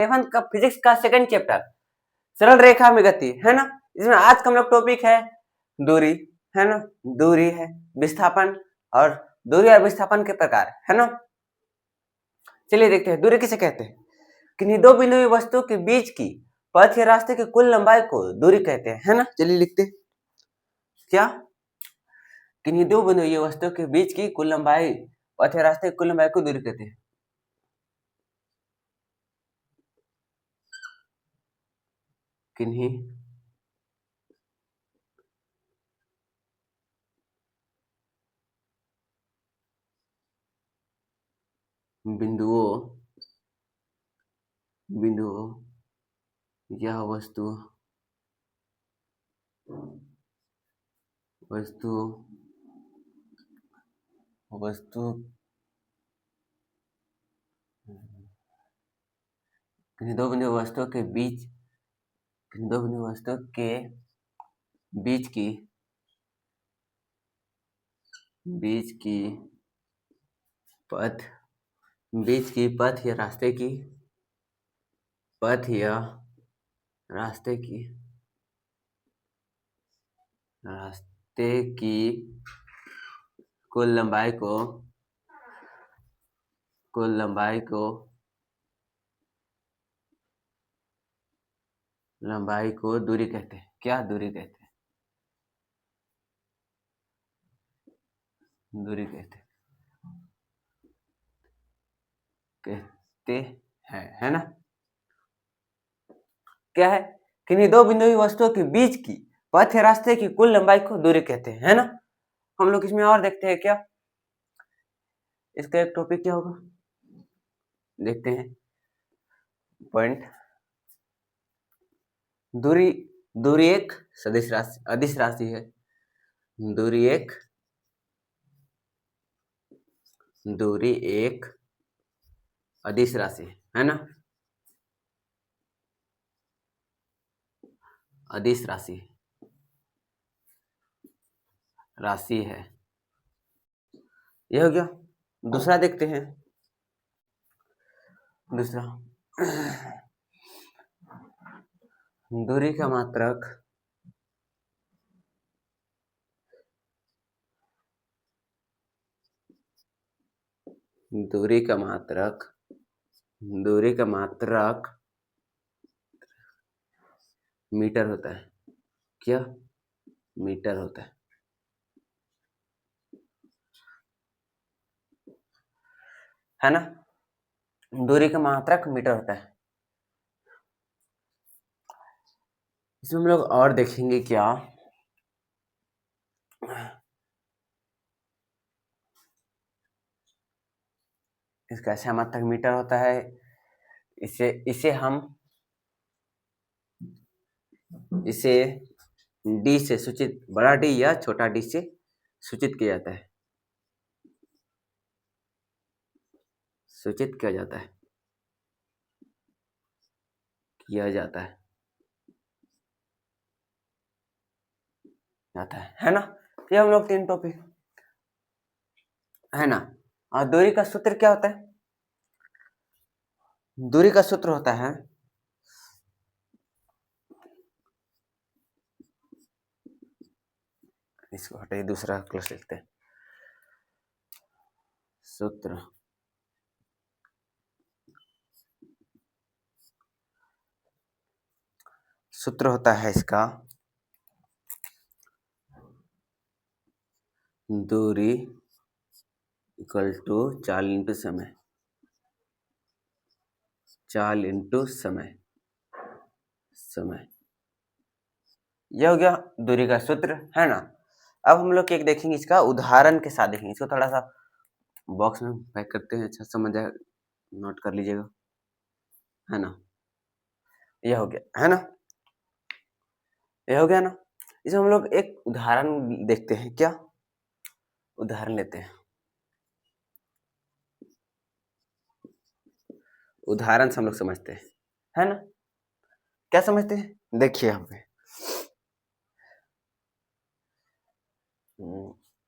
11th का physics का second chapter सरल रेखा में गति है ना। इसमें आज का हम लोग टॉपिक है दूरी, है ना। दूरी है, विस्थापन और दूरी और विस्थापन के प्रकार, है ना। चलिए देखते हैं दूरी किसे कहते हैं। किन्हीं दो बिंदुओं वस्तु के बीच की पथ या रास्ते की कुल लंबाई को दूरी कहते हैं, है ना। चलिए लिखते हैं क्या, किन्हीं दो बिंदुओं वस्तु के बीच की कुल लंबाई पथ या रास्ते की कुल लंबाई को दूरी कहते हैं। किन्हीं बिंदुओं या वस्तु किन्हीं दो बिंदु वस्तुओं के बीच बीच की पथ या रास्ते की कुल लंबाई को दूरी कहते हैं। क्या दूरी कहते हैं? दूरी कहते हैं, है ना। क्या है, किन्हीं दो बिंदुओं वस्तुओं के बीच की पथ या रास्ते की कुल लंबाई को दूरी कहते हैं, है ना। हम लोग इसमें और देखते हैं क्या, इसका एक टॉपिक क्या होगा देखते हैं। पॉइंट, दूरी एक अदिश राशि है। दूरी एक अदिश राशि है ना। अदिश राशि है, यह हो गया। दूसरा देखते हैं, दूसरा दूरी का मात्रक मीटर होता है। क्या? मीटर होता है ना। दूरी का मात्रक मीटर होता है। इसमें हम लोग और देखेंगे क्या, इसका ऐसा मात्रक मीटर होता है। इसे डी से सूचित, बड़ा डी या छोटा डी से सूचित किया जाता है। है ना। ये हम लोग 3 टॉपिक है ना। और दूरी का सूत्र क्या होता है? दूरी का सूत्र होता है, इसको हटाइए, दूसरा क्लास लिखते हैं। सूत्र होता है इसका, दूरी इक्वल टू चाल इंटू समय। यह हो गया दूरी का सूत्र, है ना। अब हम लोग एक देखेंगे, इसका उदाहरण के साथ देखेंगे। इसको थोड़ा सा बॉक्स में पैक करते हैं, अच्छा समझ आए, नोट कर लीजिएगा, है ना। यह हो गया, है ना। यह हो गया ना। इसमें हम लोग एक उदाहरण देखते हैं। क्या उदाहरण लेते हैं, उदाहरण से हम लोग समझते हैं, है ना। क्या समझते हैं, देखिए यहाँ पे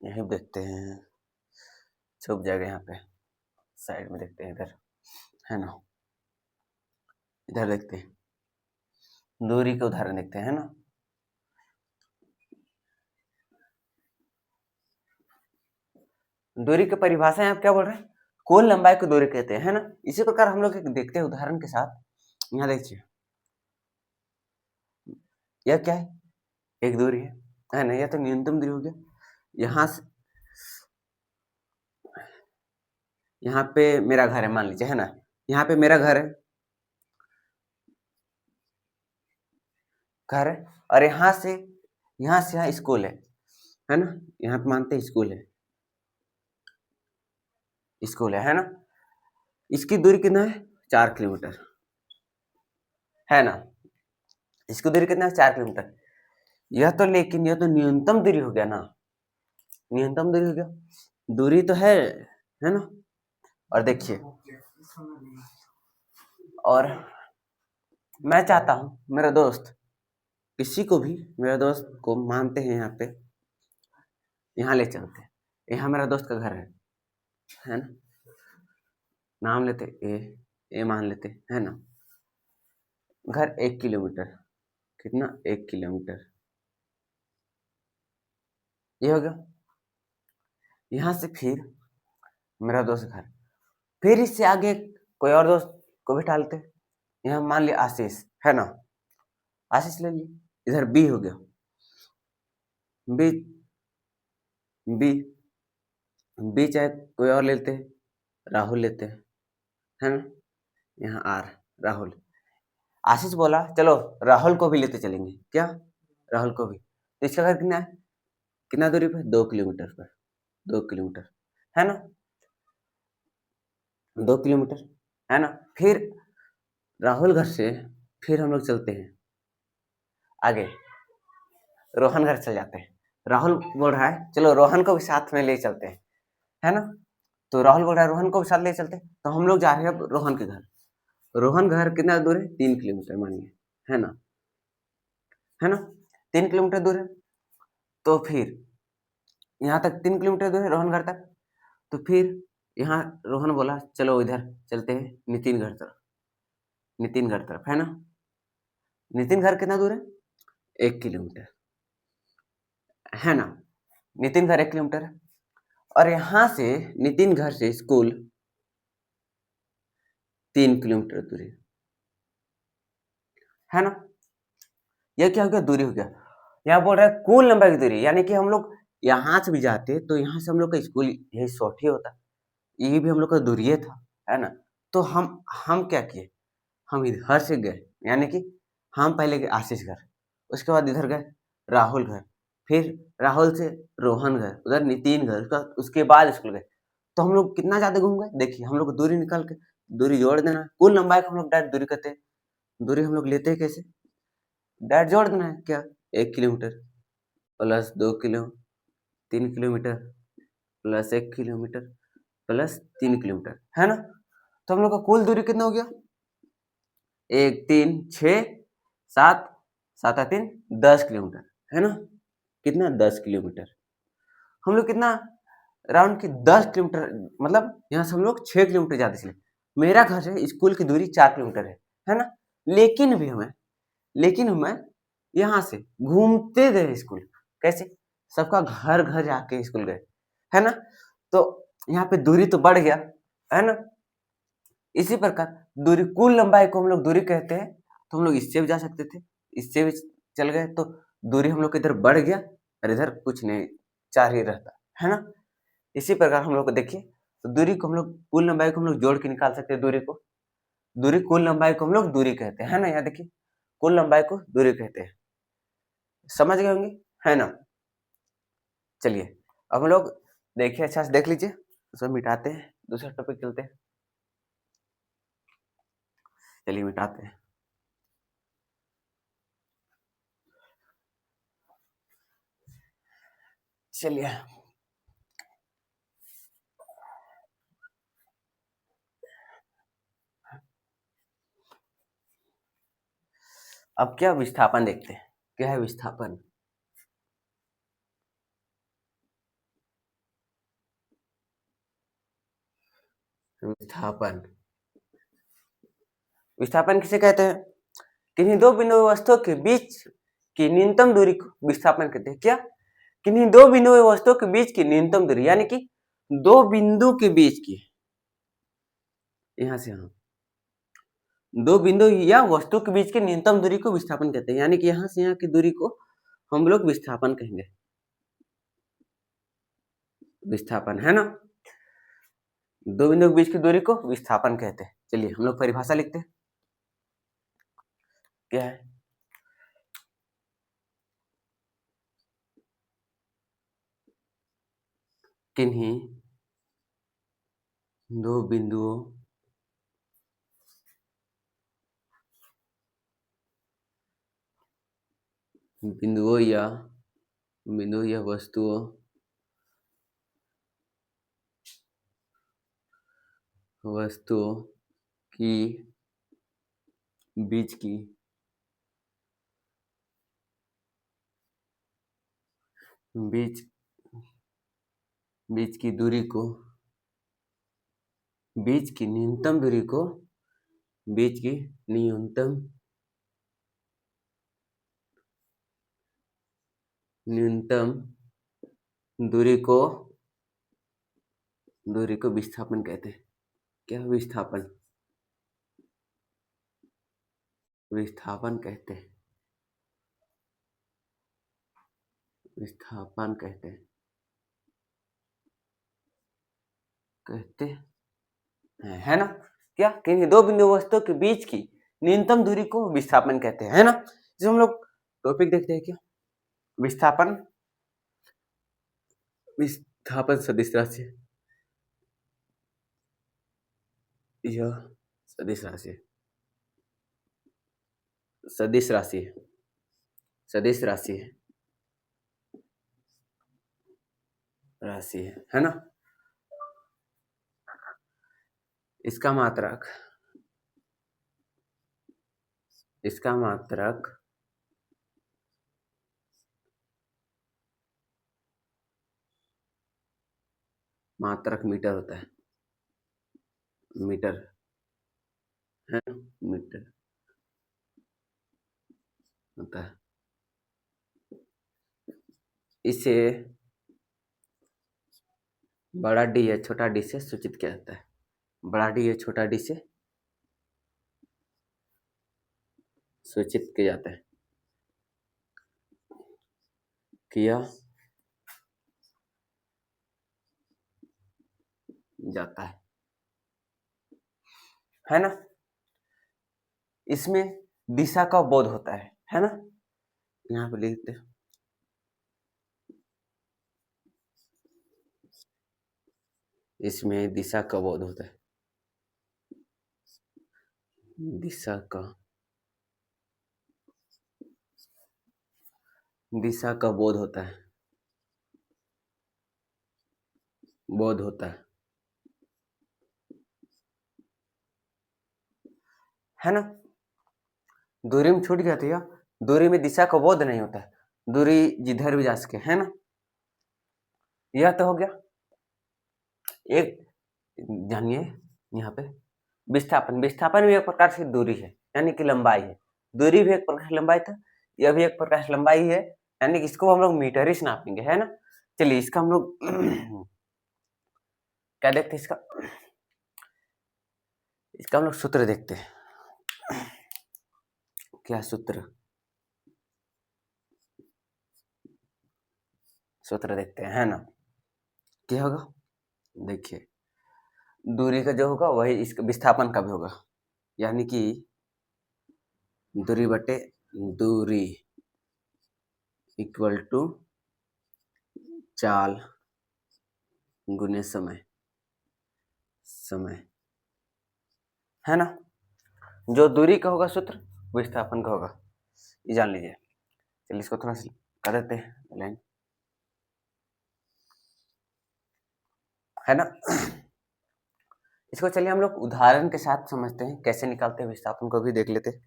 यही देखते हैं, छुप जाएगा यहाँ पे, साइड में देखते हैं इधर, है ना। इधर देखते हैं, दूरी के उदाहरण देखते हैं, है ना। दूरी की परिभाषा आप क्या बोल रहे हैं, कुल लंबाई को दूरी कहते हैं, है ना। इसी प्रकार हम लोग एक देखते हैं उदाहरण के साथ। यहाँ देखिए, यह क्या है, एक दूरी है ना। यह तो न्यूनतम दूरी हो गया। यहाँ से यहाँ पे मेरा घर है मान लीजिए, है ना। यहाँ पे मेरा घर है, और यहाँ स्कूल है ना। यहाँ पे मानते हैं स्कूल है ना। इसकी दूरी कितना है, 4 किलोमीटर, है ना। इसकी दूरी कितना है, 4 किलोमीटर। लेकिन यह तो न्यूनतम दूरी हो गया ना, न्यूनतम दूरी हो गया। दूरी तो है ना। और देखिए, और मैं चाहता हूं मेरा दोस्त, किसी को भी मेरा दोस्त को मानते हैं यहाँ पे, यहाँ ले चलते हैं। यहाँ मेरा दोस्त का घर है ना। नाम लेते ए मान लेते, है ना। घर 1 किलोमीटर, कितना, 1 किलोमीटर, ये हो गया। यहाँ से फिर मेरा दोस्त घर, फिर इससे आगे कोई और दोस्त को भी डालते। यहाँ मान लिया आशीष, है ना। आशीष ले लिए, इधर बी हो गया, बी बी बी चाहे कोई और लेते हैं, राहुल लेते हैं, है ना। यहाँ आर, राहुल। आशीष बोला चलो राहुल को भी लेते चलेंगे, क्या, राहुल को भी। तो इसका घर कितना है, कितना दूरी पर, 2 किलोमीटर पर, 2 किलोमीटर, है ना, 2 किलोमीटर, है ना। फिर राहुल घर से फिर हम लोग चलते हैं आगे, रोहन घर चल जाते हैं। राहुल बोल रहा है चलो रोहन को भी साथ में ले चलते हैं, है ना। तो राहुल बोल रहा है रोहन को भी साथ ले चलते हैं। तो हम लोग जा रहे हैं अब रोहन के घर। रोहन घर कितना दूर है, 3 किलोमीटर मानिए, है ना, 3 किलोमीटर दूर है। तो फिर यहाँ तक 3 किलोमीटर दूर है रोहन घर तक। तो फिर यहाँ रोहन बोला चलो इधर चलते हैं नितिन घर तरफ, है ना। नितिन घर कितना दूर है, 1 किलोमीटर, है ना। नितिन घर 1 किलोमीटर है। और यहाँ से नितिन घर से स्कूल 3 किलोमीटर दूरी है ना। यह क्या हो गया, दूरी हो गया। यहाँ बोल रहा है कुल लंबाई की दूरी, यानी कि हम लोग यहाँ से भी जाते तो यहाँ से हम लोग का स्कूल यही शॉर्ट ही होता, ये भी हम लोग का दूरी था, है ना। तो हम क्या किए, हम इधर से गए, यानी कि हम पहले गए आशीष घर, उसके बाद इधर गए राहुल घर, फिर राहुल से रोहन घर, उधर नितिन घर, उसके बाद स्कूल गए। तो हम लोग कितना ज्यादा घूम गए, देखिए हम लोग को दूरी निकाल के दूरी जोड़ देना, कुल लंबाई को हम लोग डायरेक्ट दूरी कहते हैं। दूरी हम लोग लेते हैं कैसे, डायरेक्ट जोड़ देना है, क्या, 1 kilometre plus 2 kilo 3 kilometre plus 1 kilometre plus 3 kilometre, है ना। तो हम लोग का कुल दूरी कितना हो गया, 1 3 6 7 7 और 3 10 किलोमीटर, है ना। कितना, 10 किलोमीटर। हम लोग कितना राउंड की 10 किलोमीटर, मतलब यहाँ से हम लोग 6 किलोमीटर ज्यादा चले। मेरा घर से स्कूल की दूरी 4 किलोमीटर है ना। लेकिन हमें यहाँ से घूमते गए स्कूल, कैसे, सबका घर घर जाके स्कूल गए, है ना। तो यहाँ पे दूरी तो बढ़ गया, है ना। इसी प्रकार दूरी, कुल लंबाई को हम लोग दूरी कहते हैं। तो हम लोग इससे भी जा सकते थे, इससे भी चल गए, तो दूरी हम लोग इधर बढ़ गया और इधर कुछ नहीं, 4 ही रहता, है ना। इसी प्रकार हम लोग को देखिए, तो दूरी को हम लोग, कुल लंबाई को हम लोग जोड़ के निकाल सकते हैं दूरी को। दूरी, कुल लंबाई को हम लोग दूरी कहते हैं, है ना। यहाँ देखिए, कुल लंबाई को दूरी कहते हैं, समझ गए होंगे, है ना। चलिए अब हम लोग देखिए, अच्छा से देख लीजिए, उसको मिटाते हैं, दूसरा टॉपिक चलते हैं। चलिए मिटाते हैं। चलिए अब क्या, विस्थापन देखते हैं, क्या है विस्थापन। विस्थापन विस्थापन किसे कहते हैं? किन्हीं दो बिंदु वस्तुओं के बीच की न्यूनतम दूरी को विस्थापन कहते हैं। क्या? किन्हीं दो बिंदु वस्तुओं के बीच की न्यूनतम दूरी, यानी कि दो बिंदु के बीच की, यहां से यहां दो बिंदु या वस्तु के बीच की न्यूनतम दूरी को विस्थापन कहते हैं, यानी कि यहां से यहां की दूरी को हम लोग विस्थापन कहेंगे। विस्थापन है ना, दो बिंदु के बीच की दूरी को विस्थापन कहते हैं। चलिए हम लोग परिभाषा लिखते हैं। क्या है? किन्हीं दो बिंदुओं या वस्तुओं की बीच की बीच की दूरी को, बीच की न्यूनतम दूरी को, बीच की न्यूनतम दूरी को विस्थापन कहते हैं। क्या? विस्थापन कहते हैं। विस्थापन कहते हैं, है ना? क्या? किन्हीं दो बिंदु वस्तुओं के बीच की न्यूनतम दूरी को विस्थापन कहते हैं, है ना? जो हम लोग टॉपिक देखते हैं, क्या? विस्थापन सदिश राशि, यह सदिश राशि सदिश राशि सदिश राशि है ना? इसका मात्रक मीटर होता है। मीटर है ना? मीटर होता है। इसे बड़ा डी या छोटा डी से सूचित किया जाता है। बड़ा डी या छोटा डी से सूचित किया जाता है, किया जाता है ना? इसमें दिशा का बोध होता है ना? यहाँ पे लिखते हैं, इसमें दिशा का बोध होता है। दिशा का बोध होता है ना? दूरी में छूट गया था, या दूरी में दिशा का बोध नहीं होता है, दूरी जिधर भी जा सके, है ना? यह तो हो गया। एक जानिए यहाँ पे विस्थापन भी एक प्रकार से दूरी है, यानी कि लंबाई है। दूरी भी एक प्रकार से लंबाई था, यह भी एक प्रकार से लंबाई है, यानी कि इसको हम लोग मीटर ही से नापेंगे, है ना? चलिए इसका हम लोग क्या देखते हैं, इसका हम लोग सूत्र देखते हैं। क्या सूत्र देखते हैं, है ना? क्या होगा? देखिए, दूरी का जो होगा वही इसका विस्थापन का भी होगा, यानी कि दूरी बटे दूरी इक्वल टू चाल गुने समय, है ना? जो दूरी का होगा सूत्र विस्थापन का होगा, ये जान लीजिए। चलिए इसको थोड़ा सा कर देते हैं लाइन, है ना? इसको चलिए हम लोग उदाहरण के साथ समझते हैं, कैसे निकालते हैं विस्थापन को भी देख लेते हैं।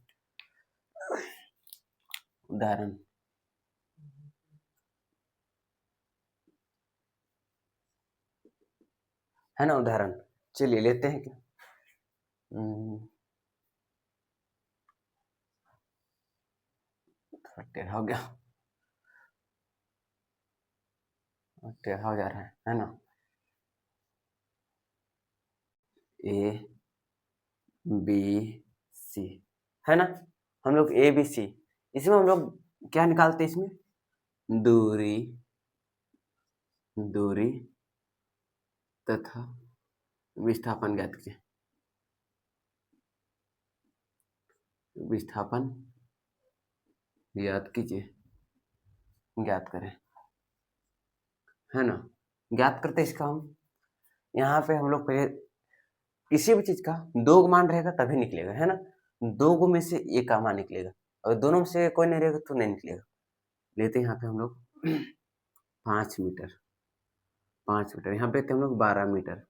उदाहरण, है ना? उदाहरण चलिए लेते हैं। क्या टेढ़ा हो गया, टेढ़ा हो जा रहा है ना। ए बी सी है ना, हम लोग ए बी सी, इसमें हम लोग क्या निकालते हैं, इसमें दूरी, दूरी तथा विस्थापन ज्ञात कीजिए, विस्थापन ज्ञात कीजिए, ज्ञात करें, है ना। ज्ञात करते इसका हम यहाँ पे हम लोग पहले किसी भी चीज का दो मान रहेगा तभी निकलेगा, है ना। दो गो में से एक का मान निकलेगा, अगर दोनों में से कोई नहीं रहेगा तो नहीं निकलेगा। लेते हैं यहाँ पे हम लोग 5 मीटर, 5 मीटर, यहाँ पे लेते हम लोग 12 मीटर,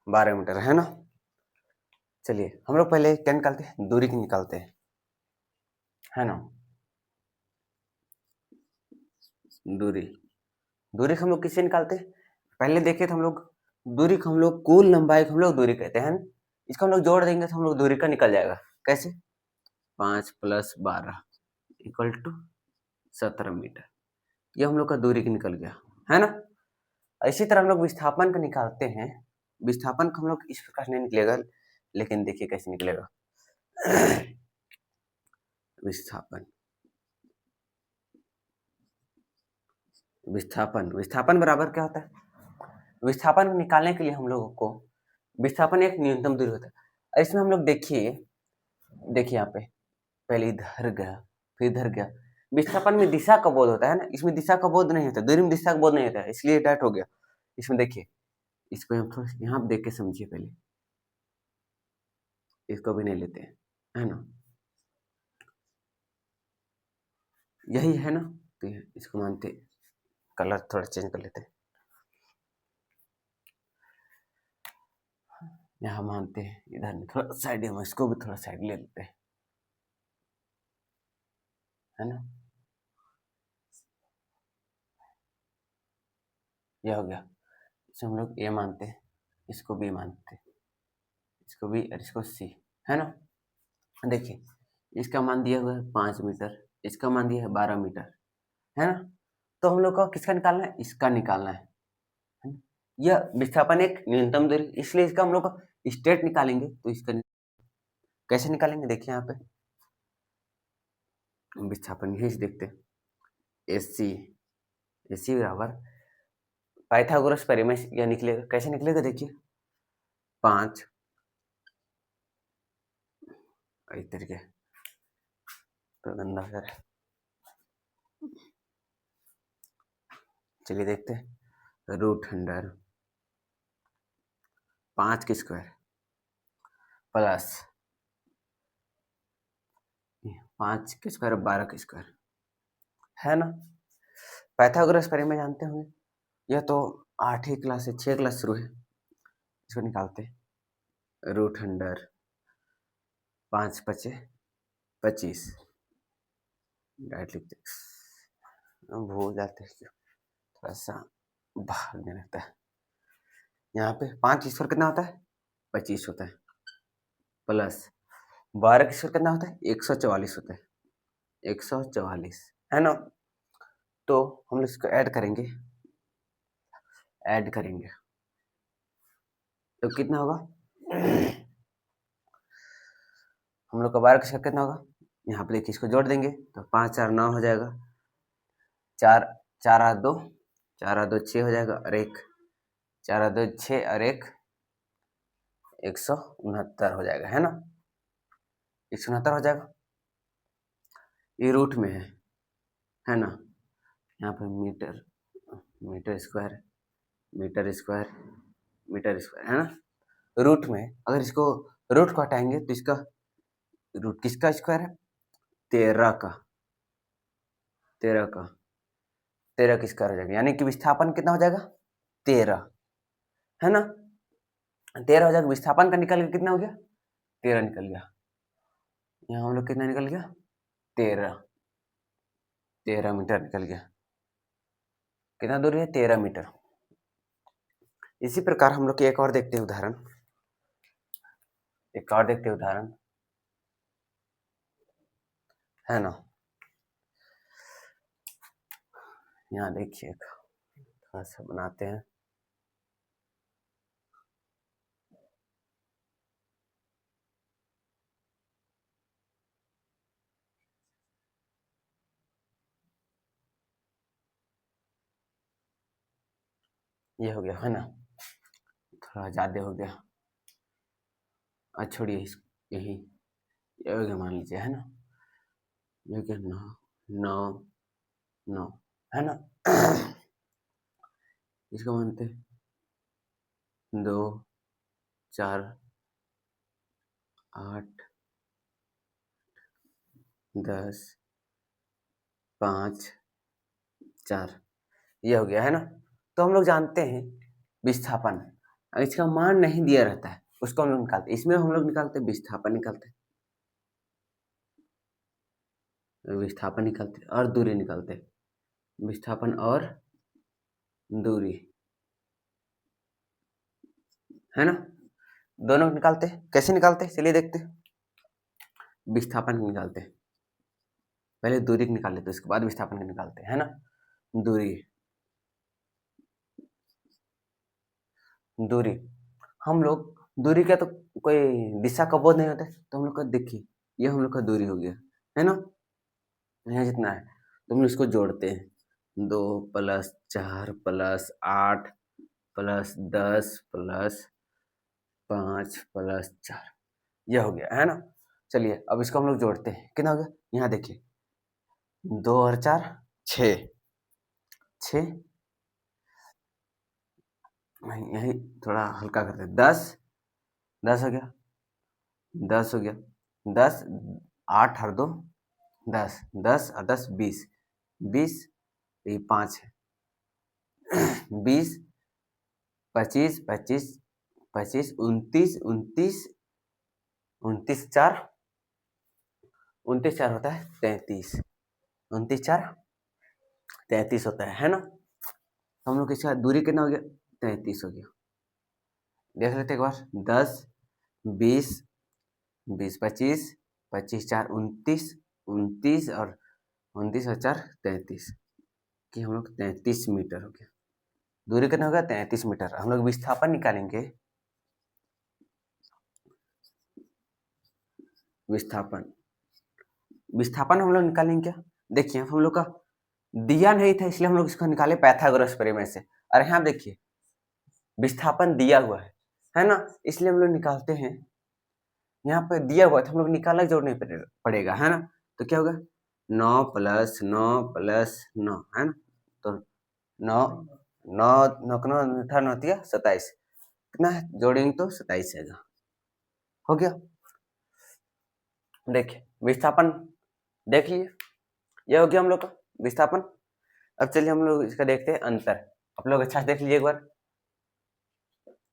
12 मीटर, है ना। चलिए हम लोग पहले क्या निकालते हैं, दूरी की निकालते हैं, है ना। दूरी, दूरी को हम लोग किससे निकालते हैं, पहले देखे तो हम लोग दूरी को हम लोग कुल लंबाई को हम लोग दूरी कहते हैं, इसको हम लोग जोड़ देंगे तो हम लोग दूरी का निकल जाएगा। कैसे, 5 + 12 = 17 मीटर, ये हम लोग का दूरी की निकल गया, है ना। इसी तरह हम लोग विस्थापन का निकालते हैं, विस्थापन का हम लोग इस प्रकार नहीं निकलेगा, लेकिन देखिए कैसे निकलेगा। विस्थापन, विस्थापन, विस्थापन बराबर क्या होता है, विस्थापन को निकालने के लिए हम लोगों को, विस्थापन एक न्यूनतम दूरी होता है, इसमें हम लोग देखिए, देखिए यहाँ पे पहले इधर गया फिर इधर गया, विस्थापन में दिशा का बोध होता है ना, इसमें दिशा का बोध नहीं होता, दूरी में दिशा का बोध नहीं होता है, इसलिए डायरेक्ट हो गया। इसमें देखिए, इसको हम थोड़ा यहाँ देख के समझिए, पहले इसको भी नहीं लेते हैं, है ना, यही है ना, तो इसको मानते, कलर थोड़ा चेंज कर लेते हैं, यहाँ मानते हैं, इधर में थोड़ा साइड में, इसको भी थोड़ा साइड ले लेते हैं, है ना, यह हो गया। इसे हम लोग ए मानते हैं, इसको बी मानते हैं, इसको बी और इसको सी, है ना। देखिए इसका मान दिया हुआ है 5 मीटर, इसका मान दिया है 12 मीटर, है ना। तो हम लोग को किसका निकालना है, इसका निकालना है ना? यह विस्थापन एक न्यूनतम दूरी, इसलिए इसका हम लोग स्टेट निकालेंगे, तो इसका कैसे निकालेंगे, देखिए यहाँ पे विस्थापन यही से देखते हैं, एसी, एसी बराबर पाइथागोरस परिमेय, यह निकलेगा, कैसे निकलेगा, देखिए 5 इस तरीके, तो गंदा है, चलिए देखते हैं, √100 5 के स्क्वायर प्लस 5 के स्क्वायर 12 के स्क्वायर, है ना। पाइथागोरस परिमेय जानते होंगे, यह तो 8वीं क्लास से 6 क्लास शुरू है, इसको निकालते हैं, √100 5 × 5 = 25, डायरेक्ट लिखते हैं, भूल जाते हैं, थोड़ा सा भागने लगता है। यहाँ पे 5 के स्क्वायर कितना होता है, 25 होता है, प्लस 12 के स्क्वायर कितना होता है, 144 होता है, 144, है ना। तो हम लोग इसको ऐड करेंगे, ऐड करेंगे तो कितना होगा, हम लोग का 12 का स्क्वायर कितना होगा, यहाँ पे देखिए इसको जोड़ देंगे तो 5 × 4 = 9 हो जाएगा, 4 4 × 2 4 × 2 6 हो जाएगा, और 1 4 × 2 6 और 1 169 हो जाएगा, है ना, 169 हो जाएगा, ये रूट में है ना। यहाँ पे meter, meter square, meter square, meter square, है ना। रूट में अगर इसको रूट को हटाएंगे तो इसका रूट किसका स्क्वायर है, 13 का, 13 का, 13 का स्क्वायर हो जाएगा, यानी कि विस्थापन कितना हो जाएगा, 13, है ना। 13 हो जाएगा, विस्थापन का निकल के कितना हो गया, 13 निकल गया, यहाँ हम लोग कितना निकल गया, 13 मीटर निकल गया, कितना दूरी है, 13 मीटर। इसी प्रकार हम लोग की एक और देखते हैं उदाहरण, एक और देखते हैं उदाहरण, है ना। यहाँ देखिए थोड़ा सा बनाते हैं। ये हो गया है ना, थोड़ा ज्यादा हो गया। अच्छा छोड़िए यही, ये हो गया मान लीजिए, है ना। ये क्या, 9 9 9 है ना। इसको मानते 2 4 8 10 5 4, ये हो गया है ना। तो हम लोग जानते हैं विस्थापन, इसका मान नहीं दिया रहता है, उसको हम लोग निकालते, इसमें हम लोग निकालते विस्थापन निकालते, विस्थापन निकालते और दूरी निकालते, विस्थापन और दूरी, है ना। दोनों निकालते, कैसे निकालते चलिए देखते। विस्थापन निकालते, पहले दूरी निकाल लेते, उसके बाद विस्थापन को निकालते, है ना। दूरी, दूरी, हम लोग दूरी का तो कोई दिशा का बोध नहीं होता, तो हम लोग का देखिए ये हम लोग का दूरी हो गया, है ना। यहाँ जितना है तो हम इसको जोड़ते हैं, 2 + 4 + 8 + 10 + 5 + 4, ये हो गया, है ना। चलिए अब इसको हम लोग जोड़ते हैं, कितना हो गया, यहाँ देखिए 2 और 4 6, 6 यही थोड़ा हल्का करते हैं, 10 10 हो गया, 10 हो गया, 10 8 और 2 10, 10 और 10 20, 20 ये 5 है, 20 25 25 25 29 29 29 4 29 4 होता है 33, 29 4 33 होता है ना। हम लोग इसका दूरी कितना हो गया, 33 हो गया। देख लेते एक बार, 10 20 20 25 25 4 29 29 और 29 और 4 33, कि हम लोग 33 मीटर हो गया। दूरी कितना होगा, 33 मीटर। हम लोग विस्थापन निकालेंगे, विस्थापन, विस्थापन हम लोग निकालेंगे क्या, देखिए हम लोग का दिया नहीं था इसलिए हम लोग इसको निकाले पाइथागोरस प्रमेय से, और यहाँ देखिए विस्थापन दिया हुआ है ना, इसलिए हम लोग निकालते हैं। यहाँ पे दिया हुआ था, हम लोग निकालना जोड़ नहीं पड़ेगा, है ना। तो क्या होगा, 9 + 9 + 9, है ना। तो 9 9 9 9 9 27, कितना है जोड़ेंगे तो 27 आएगा, हो गया। देखिए विस्थापन देख लिए, ये हो गया हम लोग का विस्थापन। अब चलिए हम लोग इसका देखते हैं अंतर, आप लोग अच्छा से देख लीजिए एक बार,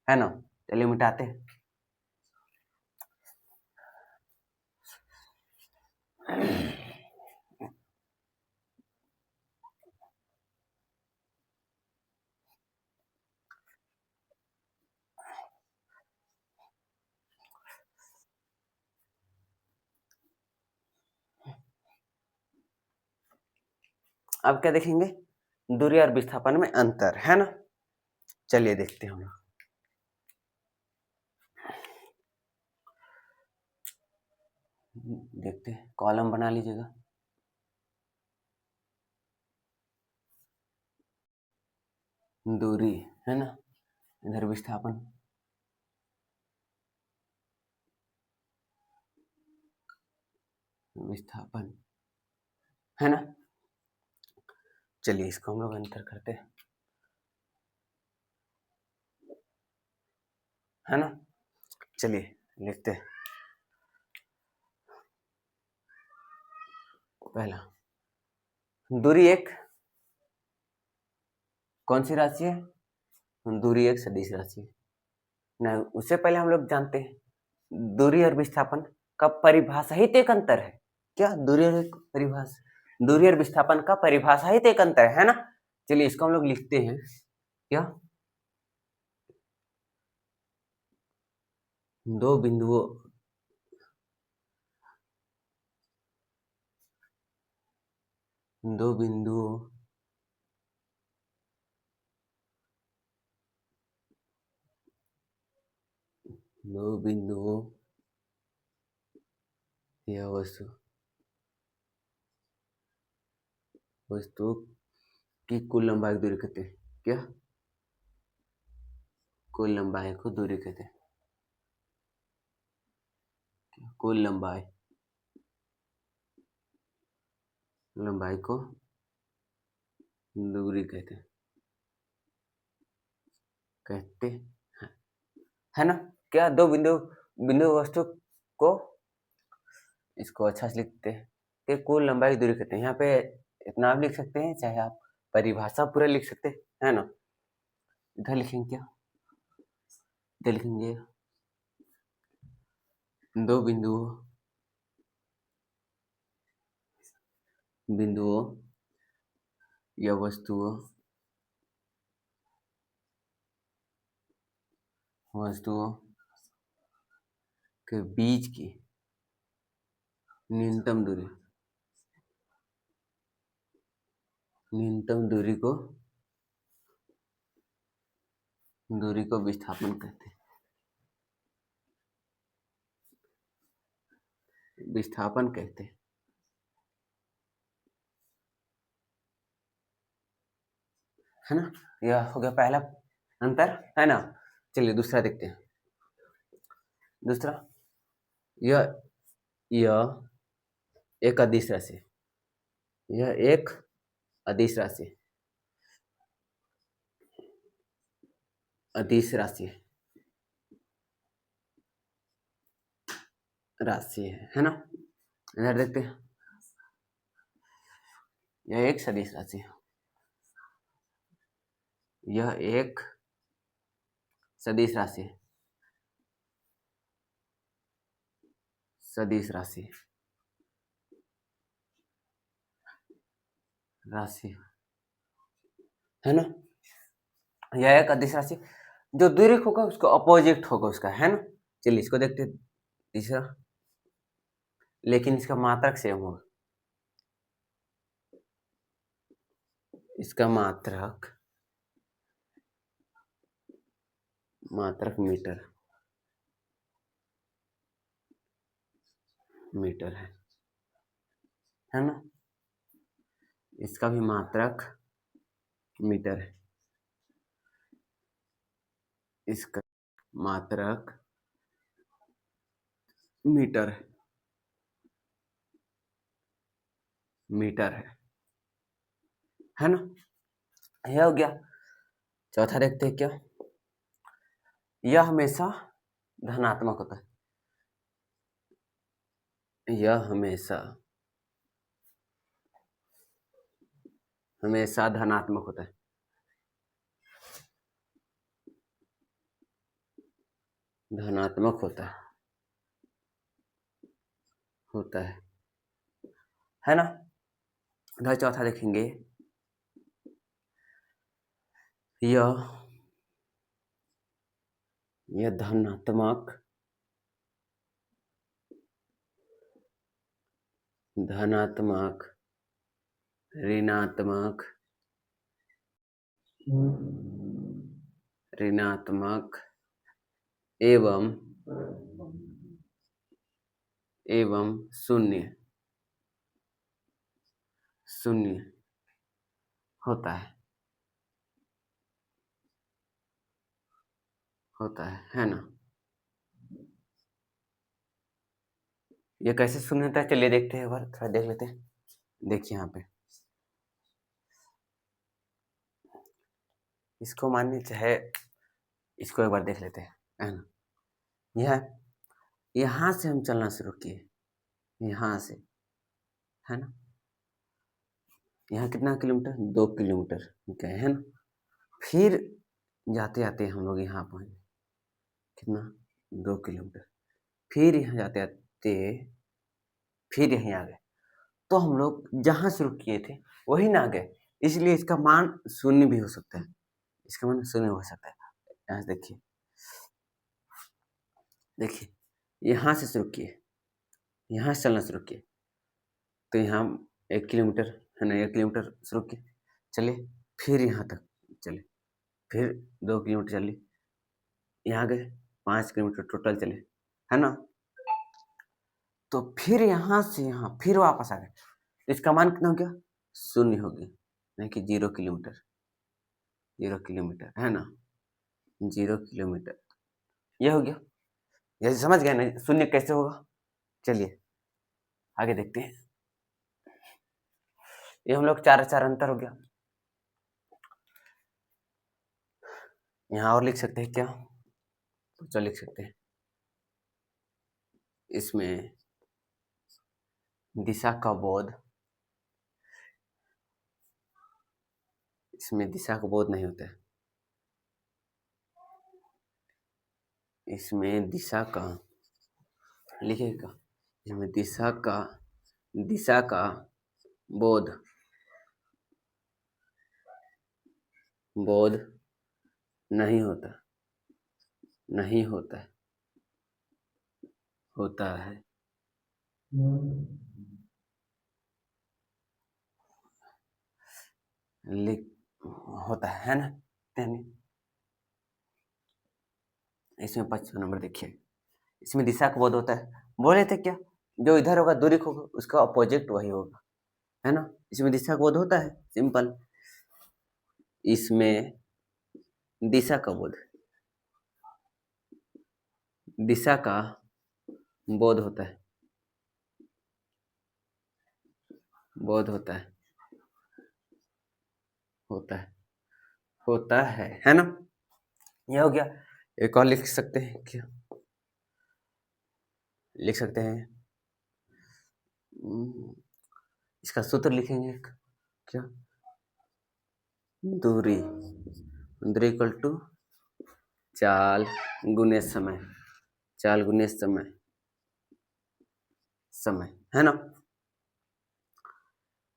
है ना। चलिए मिटाते हैं। अब क्या देखेंगे, दूरी और विस्थापन में अंतर, है ना। चलिए देखते हैं हम लोग, देखते हैं, कॉलम बना लीजिएगा। दूरी, है ना, इधर विस्थापन, विस्थापन, है ना। चलिए इसको हम लोग अंतर करते हैं, है ना। चलिए लिखते हैं, पहला दूरी एक कौन सी राशि है, दूरी एक सदिश राशि है ना। उससे पहले हम लोग जानते हैं दूरी और विस्थापन का परिभाषा ही एक अंतर है, क्या दूरी और एक परिभाषा, दूरी और विस्थापन का परिभाषा ही एक अंतर है ना। चलिए इसको हम लोग लिखते हैं, क्या, दो बिंदुओं दो बिंदुओं या वस्तु की कुल लंबाई को दूरी कहते हैं। क्या? कुल लंबाई को दूरी कहते हैं। कुल लंबाई को दूरी कहते हैं, है ना? क्या दो बिंदु वस्तु को, इसको अच्छा से लिखते हैं कि कुल लंबाई की दूरी कहते हैं। यहाँ पे इतना आप लिख सकते हैं, चाहे आप परिभाषा पूरा लिख सकते हैं, है ना? इधर लिखेंगे क्या? इधर लिखेंगे दो बिंदुओं या वस्तुओं के बीच की न्यूनतम दूरी को विस्थापन कहते हैं। है ना? यह हो गया पहला अंतर, है ना? चलिए दूसरा देखते हैं। दूसरा, यह एक अदिश राशि, है ना? इधर देखते हैं, यह एक सदिश राशि है। यह एक सदिश राशि है ना? यह एक अदिश राशि, जो दूरी होगा उसको अपोजिट होगा उसका, है ना? चलिए इसको देखते हैं। तीसरा, लेकिन इसका मात्रक सेम होगा। इसका मात्रक मीटर है ना? इसका भी मात्रक मीटर है। इसका मात्रक मीटर है ना? यह हो गया। चौथा देखते हैं क्या? यह हमेशा धनात्मक होता है। यह हमेशा धनात्मक होता है। है ना? इधर चौथा देखेंगे, यह धनात्मक ऋणात्मक एवं शून्य होता है ना? ये कैसे शून्य होता है, चलिए देखते हैं, एक बार थोड़ा देख लेते हैं। देखिए यहाँ पे, इसको मानिए चाहे इसको एक बार देख लेते हैं, है ना? यहाँ से हम चलना शुरू किए, यहाँ से, है ना? यहाँ कितना किलोमीटर? 2 किलोमीटर गए, है ना? फिर जाते जाते हम लोग यहाँ पहुँचे, कितना? 2 किलोमीटर। फिर यहाँ जाते जाते फिर यहीं आ गए, तो हम लोग जहाँ शुरू किए थे वही ना गए, इसलिए इसका मान शून्य भी हो सकता है। यहाँ से देखिए, यहाँ से शुरू किए, यहाँ से चलना शुरू किए, तो यहाँ 1 किलोमीटर है ना, 1 किलोमीटर शुरू किए, चले, फिर यहाँ तक चले, फिर 2 किलोमीटर चले, यहाँ गए, 5 किलोमीटर टोटल चले, है ना। तो फिर यहाँ से यहाँ फिर वापस आ गए, तो इसका मान कितना हो गया, 0 हो गया, नहीं कि 0 किलोमीटर, 0 किलोमीटर, है ना, 0 किलोमीटर, ये हो गया। ये समझ गए ना, 0 कैसे होगा। चलिए आगे देखते हैं। ये हम लोग 4 अंतर हो गया। यहाँ और लिख सकते हैं क्या, तो चल लिख सकते हैं, इसमें दिशा का बोध, इसमें दिशा का बोध नहीं होता है, इसमें दिशा का लिखेगा, इसमें दिशा का बोध नहीं होता, नहीं होता है, होता है, लिख होता है ना। यानी इसमें 25 नंबर देखिए, इसमें दिशा का बोध होता है, बोले थे क्या, जो इधर होगा दूरी होगा उसका अपोजिट वही होगा, है ना। इसमें दिशा का बोध होता है, सिंपल, इसमें दिशा का बोध, दिशा का बोध होता है, बोध होता है, होता है ना। यह हो गया। एक और लिख सकते हैं क्या, लिख सकते हैं, इसका सूत्र लिखेंगे क्या, दूरी इक्वल टू चाल गुने समय, चाल गुने समय, समय, है ना।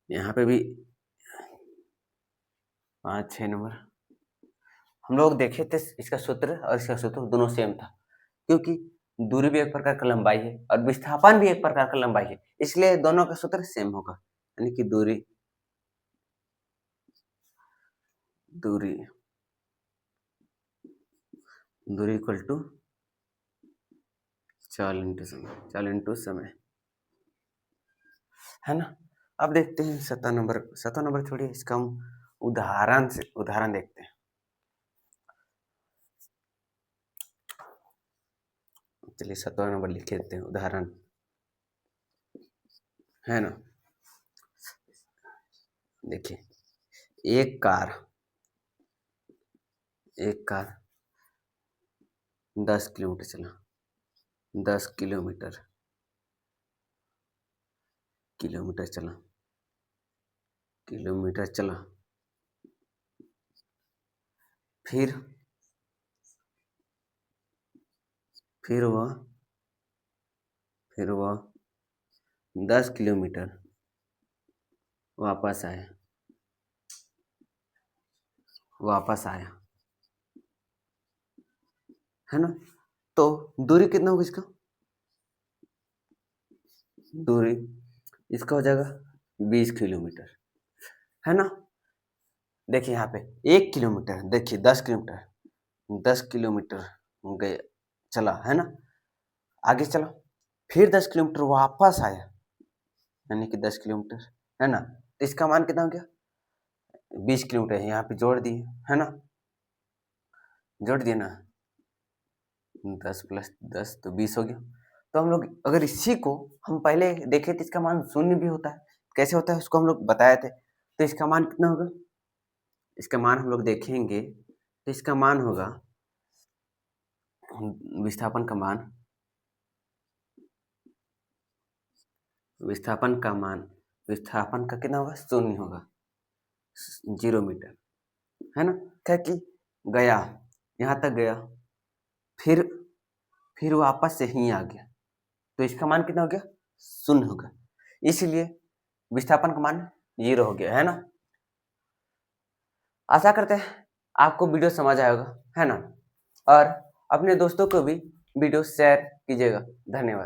यहाँ पे भी 5-6 नंबर हम लोग देखे थे, इसका सूत्र और इसका सूत्र दोनों सेम था, क्योंकि दूरी भी एक प्रकार का लंबाई है और विस्थापन भी एक प्रकार का लंबाई है, इसलिए दोनों का सूत्र सेम होगा, यानी कि दूरी इक्वल टू चाल इंटू समय, है ना। अब देखते हैं 7 नंबर छोड़िए, इसका हम उदाहरण देखते हैं। चलिए 7 नंबर लिख लेते हैं, उदाहरण, है ना। देखिए, एक कार 10 किलोमीटर चला, 10 किलोमीटर चला, फिर वह 10 किलोमीटर वापस आया, है ना। तो दूरी कितना होगा इसका, दूरी इसका हो जाएगा 20 किलोमीटर, है ना। देखिए यहाँ पे 1 किलोमीटर, देखिए 10 किलोमीटर गए, चला, है ना, आगे चला, फिर 10 किलोमीटर वापस आया, यानी कि 10 किलोमीटर, है ना। तो इसका मान कितना हो गया, 20 किलोमीटर है, यहाँ पे जोड़ दिए, है ना, जोड़ दिए ना, 10 + 10 तो 20 हो गया। तो हम लोग अगर इसी को हम पहले देखे तो इसका मान 0 भी होता है, कैसे होता है उसको हम लोग बताए थे। तो इसका मान कितना होगा, इसका मान हम लोग देखेंगे, तो इसका मान होगा, विस्थापन का कितना होगा, 0 होगा, 0 मीटर, है ना। क्या कि गया, यहाँ तक गया, फिर वापस से ही आ गया, तो इसका मान कितना हो गया, 0 होगा, इसलिए विस्थापन का मान 0 हो गया, है ना। आशा करते हैं आपको वीडियो समझ आया होगा, है ना, और अपने दोस्तों को भी वीडियो शेयर कीजिएगा। धन्यवाद।